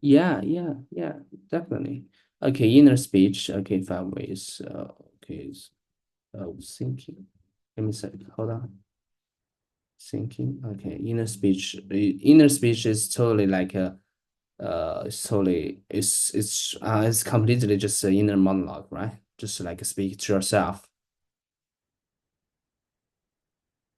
Yeah, definitely. Okay, inner speech. Okay, 5 ways. Okay, thinking. Let me say, hold on. Thinking. Okay, inner speech. Inner speech is totally like a, it's completely just an inner monologue, right? Just like speak to yourself.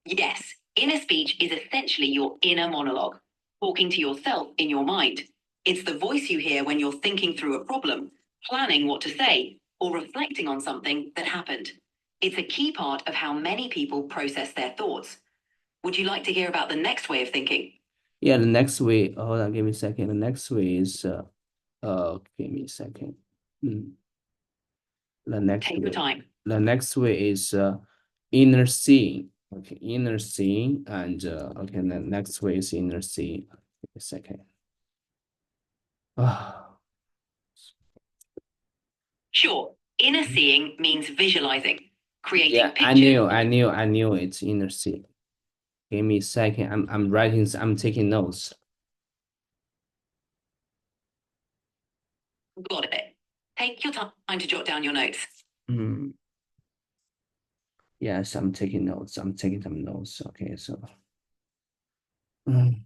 Yes, inner speech is essentially your inner monologue, talking to yourself in your mind. It's the voice you hear when you're thinking through a problem, planning what to say, or reflecting on something that happened. It's a key part of how many people process their thoughts. Would you like to hear about the next way of thinking? Yeah, the next way. Hold on, give me a second. The next way is give me a second. Mm, The next Take your way. time. The next way is inner seeing. Okay, inner seeing, and okay, the next way is inner seeing. Give me a second. Ah, Sure, inner seeing means visualizing, creating yeah, pictures. I knew it's inner seeing. Give me a second. I'm writing. I'm taking notes. Got it. Take your time to jot down your notes. Mm, yes, I'm taking notes. I'm taking some notes. Okay, so okay,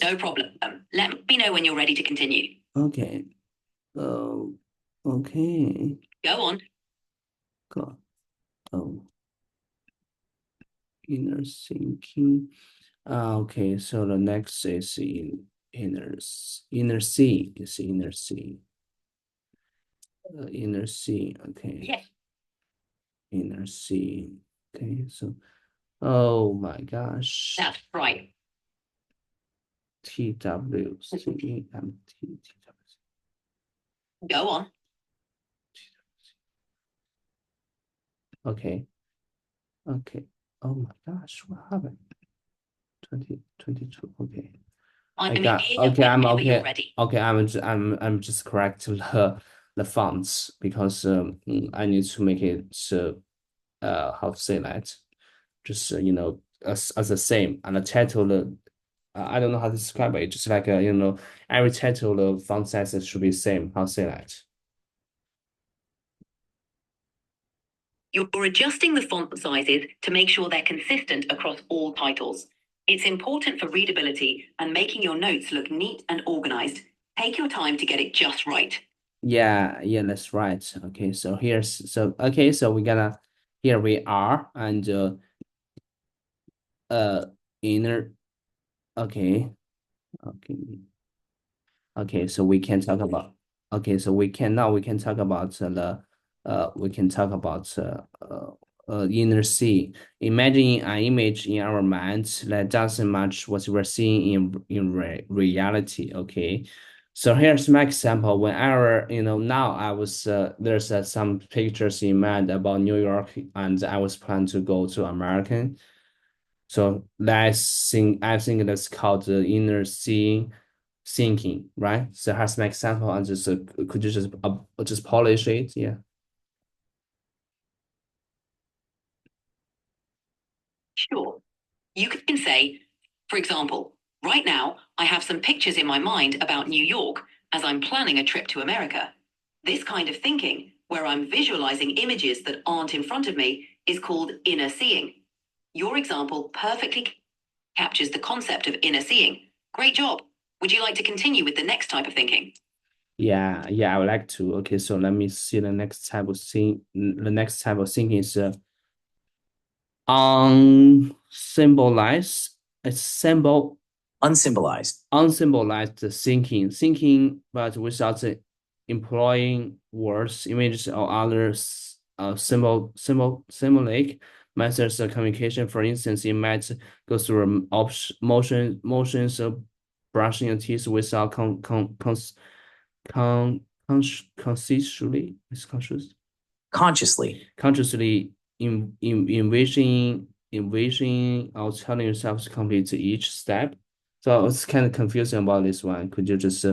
No problem. Let me know when you're ready to continue. okay. Oh, okay. Go on. Got oh, inner thinking. Okay, so the next is inner seeing. Is inner seeing. Inner seeing. Okay, Yes, inner seeing. Okay, so oh my gosh. that's right. TWCEMT. Go on. Okay, okay. Oh my gosh, what happened? 2022. Okay. I I'm got here okay. I'm whenever you're okay. ready. Okay, I'm just correct the fonts because I need to make it how to say that, just as the same, and the title I don't know how to describe it, just like every title the font sizes should be same. How to say that? You're adjusting the font sizes to make sure they're consistent across all titles. It's important for readability and making your notes look neat and organized. Take your time to get it just right. Yeah, that's right. Okay, so okay, so we gotta here we are and uh inner okay okay. Okay, so we can talk about. Okay, so we can talk about the we can talk about inner sea. Imagine an image in our minds that doesn't match what we're seeing in reality. Okay, so here's my example. Whenever now I was there's some pictures in mind about New York, and I was planning to go to American. So I think that's called the inner seeing thinking, right? So here's my example, and just could you just polish it? Yeah. Sure. You can say, for example, right now, I have some pictures in my mind about New York as I'm planning a trip to America. This kind of thinking, where I'm visualizing images that aren't in front of me, is called inner seeing. Your example perfectly captures the concept of inner seeing. Great job. Would you like to continue with the next type of thinking? Yeah, I would like to. Okay, so let me see the next type of thing. The next type of thinking is unsymbolized. It's Unsymbolized. unsymbolized thinking, but without employing words, images, or others symbolic methods of communication. For instance, it might go through motions of brushing your teeth without consciously, is conscious Consciously. consciously envisioning or telling yourself to complete each step. So I was kind of confusing about this one. Could you just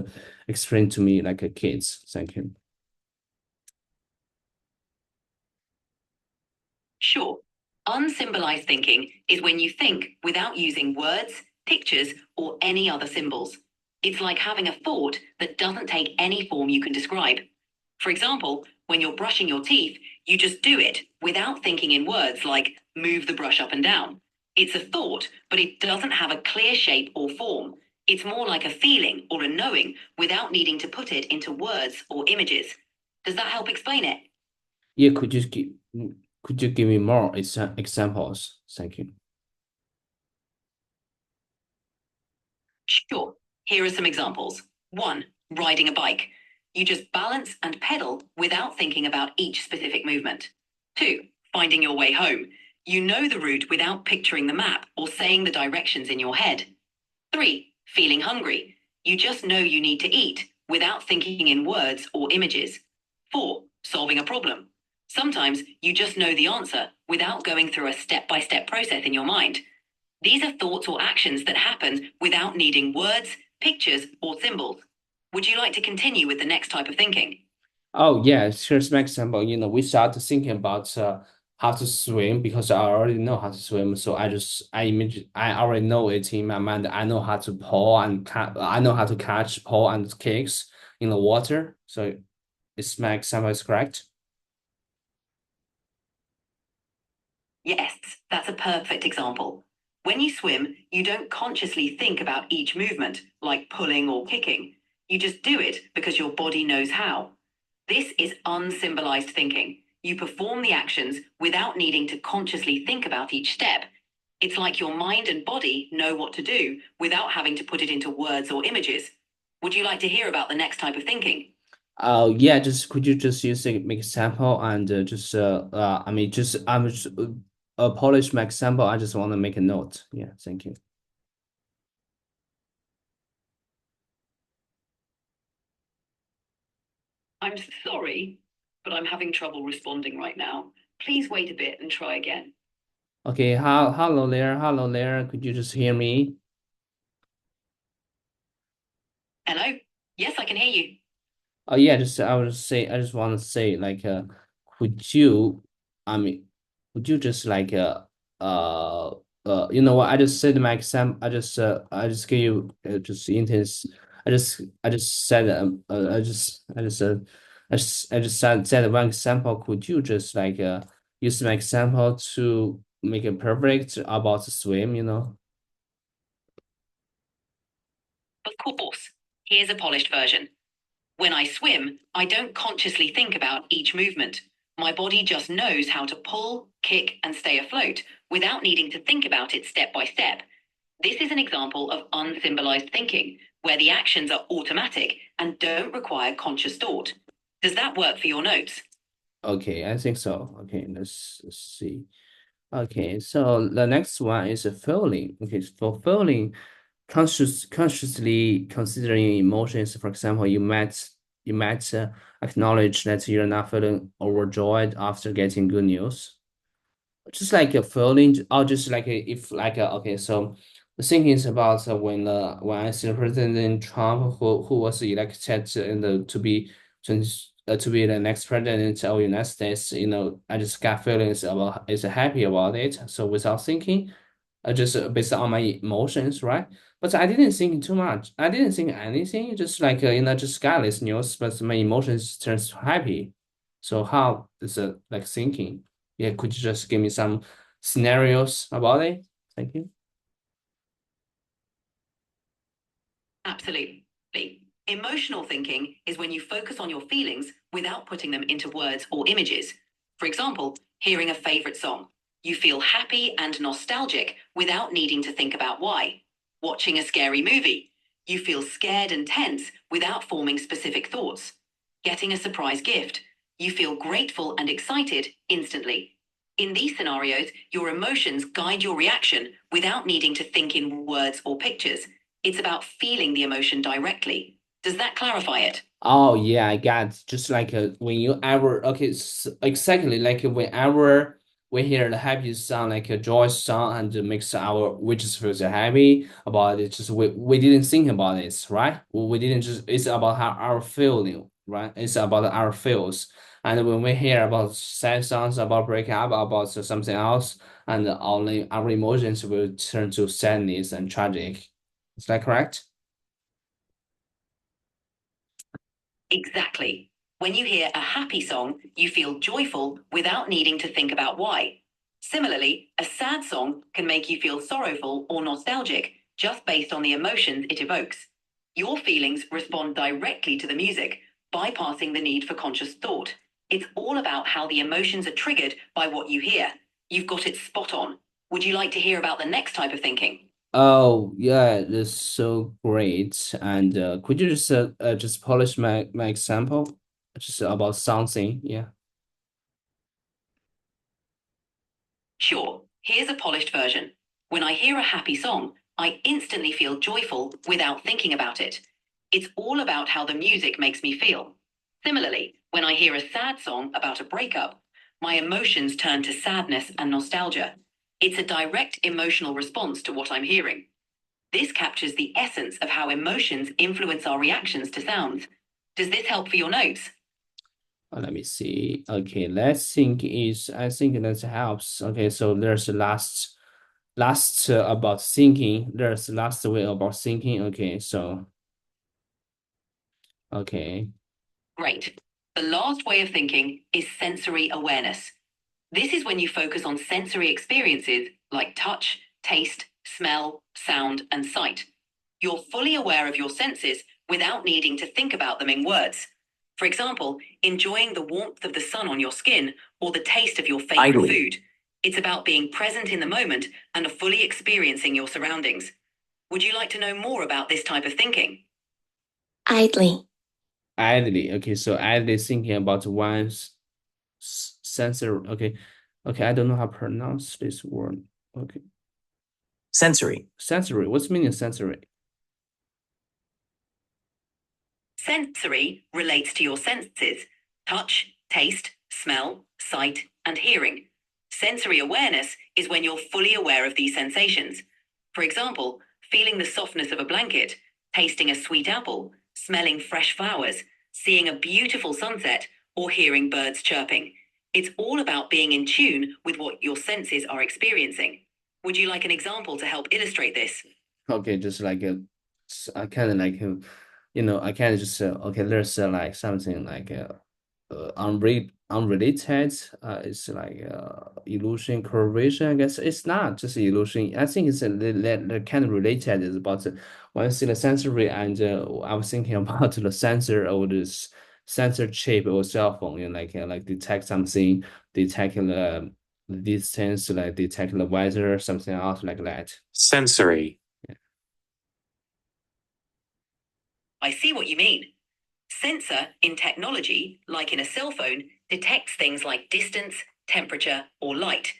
explain to me like a kids? Thank you. Sure. Unsymbolized thinking is when you think without using words, pictures, or any other symbols. It's like having a thought that doesn't take any form you can describe. For example, when you're brushing your teeth, you just do it without thinking in words like move the brush up and down. It's a thought, but it doesn't have a clear shape or form. It's more like a feeling or a knowing without needing to put it into words or images. Does that help explain it? Yeah, could you give me more examples? Thank you. Sure. Here are some examples. One, riding a bike. You just balance and pedal without thinking about each specific movement. Two, finding your way home. You know the route without picturing the map or saying the directions in your head. Three, feeling hungry. You just know you need to eat without thinking in words or images. Four, solving a problem. Sometimes you just know the answer without going through a step by step process in your mind. These are thoughts or actions that happen without needing words, pictures, or symbols. Would you like to continue with the next type of thinking? Oh yeah, here's an example. We started thinking about how to swim because I already know how to swim. So I already know it in my mind. I know how to pull and I know how to catch, pull, and kicks in the water. So it's my example is correct. Yes, that's a perfect example. When you swim, you don't consciously think about each movement, like pulling or kicking. You just do it because your body knows how. This is unsymbolized thinking. You perform the actions without needing to consciously think about each step. It's like your mind and body know what to do without having to put it into words or images. Would you like to hear about the next type of thinking? Oh yeah, just could you just use an example and I mean just I'm just polish my example. I just want to make a note. Yeah, thank you. I'm sorry, but I'm having trouble responding right now. Please wait a bit and try again. Okay, hello there. Could you just hear me? Hello? Yes, I can hear you. Oh yeah, I just want to say could you I mean would you just uh you know what I just said my exam I just gave you just intense I just said I just said one example. Could you just use my example to make it perfect about the swim, you know? Of course. Here's a polished version. When I swim, I don't consciously think about each movement. My body just knows how to pull, kick, and stay afloat without needing to think about it step by step. This is an example of unsymbolized thinking, where the actions are automatic and don't require conscious thought. Does that work for your notes? Okay, I think so. Okay, let's see. Okay, so the next one is a feeling. Okay, for feeling, consciously considering emotions. For example, you might acknowledge that you're not feeling overjoyed after getting good news, just like a feeling, or just if okay. So the thing is about when I see President Trump, who was elected in the to be the next president of the United States. I just got feelings about is happy about it. So without thinking, just based on my emotions, right? But I didn't think too much. I didn't think anything. Just just got this news, but my emotions turns happy. So how is it like thinking? Yeah, could you just give me some scenarios about it? Thank you. Absolutely. Emotional thinking is when you focus on your feelings without putting them into words or images. For example, hearing a favorite song. You feel happy and nostalgic without needing to think about why. Watching a scary movie. You feel scared and tense without forming specific thoughts. Getting a surprise gift. You feel grateful and excited instantly. In these scenarios, your emotions guide your reaction without needing to think in words or pictures. It's about feeling the emotion directly. Does that clarify it? Oh yeah, I got just when you ever okay, exactly like whenever we hear the happy song, like a joy song, and it makes we just feel so happy about it. Just we didn't think about it, right? We didn't just it's about how our feeling, right? It's about our feels. And when we hear about sad songs about breaking up, about something else, and only our emotions will turn to sadness and tragic. Is that correct? Exactly. When you hear a happy song, you feel joyful without needing to think about why. Similarly, a sad song can make you feel sorrowful or nostalgic just based on the emotions it evokes. Your feelings respond directly to the music, bypassing the need for conscious thought. It's all about how the emotions are triggered by what you hear. You've got it spot on. Would you like to hear about the next type of thinking? Oh yeah, that's so great. And could you just polish my example, just about something? Yeah. Sure, here's a polished version. When I hear a happy song, I instantly feel joyful without thinking about it. It's all about how the music makes me feel. Similarly, when I hear a sad song about a breakup, my emotions turn to sadness and nostalgia. It's a direct emotional response to what I'm hearing. This captures the essence of how emotions influence our reactions to sounds. Does this help for your notes? Let me see. Okay, let's think is I think that helps. Okay, so there's the last about thinking. There's last way about thinking. Okay, so okay. Great. The last way of thinking is sensory awareness. This is when you focus on sensory experiences like touch, taste, smell, sound, and sight. You're fully aware of your senses without needing to think about them in words. For example, enjoying the warmth of the sun on your skin or the taste of your favorite Idly. food. It's about being present in the moment and fully experiencing your surroundings. Would you like to know more about this type of thinking? Idly. Idly. Okay, so idly thinking about one's sensor. Okay, okay. I don't know how to pronounce this word. Okay, Sensory. sensory. What's the meaning of sensory? Sensory relates to your senses: touch, taste, smell, sight, and hearing. Sensory awareness is when you're fully aware of these sensations. For example, feeling the softness of a blanket, tasting a sweet apple, smelling fresh flowers, seeing a beautiful sunset, or hearing birds chirping. It's all about being in tune with what your senses are experiencing. Would you like an example to help illustrate this? Okay, just like I kind of like I kind of just okay. There's like something like unrelated. It's like illusion correlation. I guess it's not just illusion. I think it's the kind of related is about when I see the sensory and I was thinking about the sensor or this sensor chip or cell phone. Like detect something, detect the distance, like detect the weather, something else like that. Sensory. I see what you mean. Sensor in technology, like in a cell phone, detects things like distance, temperature, or light.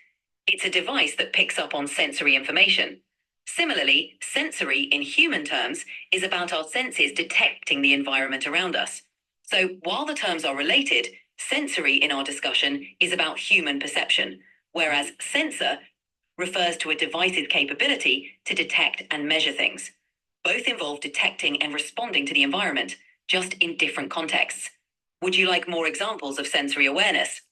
It's a device that picks up on sensory information. Similarly, sensory in human terms is about our senses detecting the environment around us. So while the terms are related, sensory in our discussion is about human perception, whereas sensor refers to a device's capability to detect and measure things. Both involve detecting and responding to the environment, just in different contexts. Would you like more examples of sensory awareness?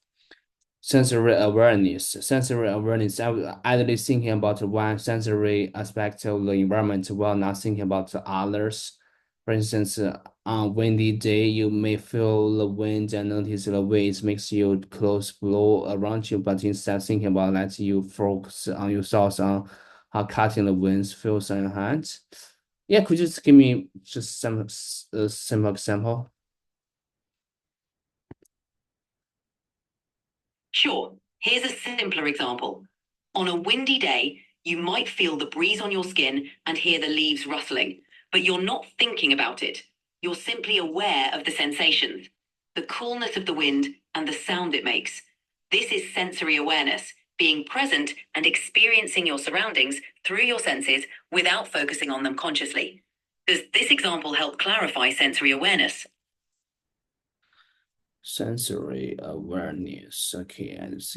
Sensory awareness. Sensory awareness. I was idly thinking about one sensory aspect of the environment while not thinking about the others. For instance, on a windy day, you may feel the wind and notice the way it makes your clothes blow around you, but instead of thinking about that, you focus on your thoughts on how cutting the wind feels on your hands. Yeah, could you just give me just some simple example? Sure, here's a simpler example. On a windy day, you might feel the breeze on your skin and hear the leaves rustling, but you're not thinking about it. You're simply aware of the sensations, the coolness of the wind, and the sound it makes. This is sensory awareness, being present and experiencing your surroundings through your senses without focusing on them consciously. Does this example help clarify sensory awareness? Sensory awareness. Okay, I see.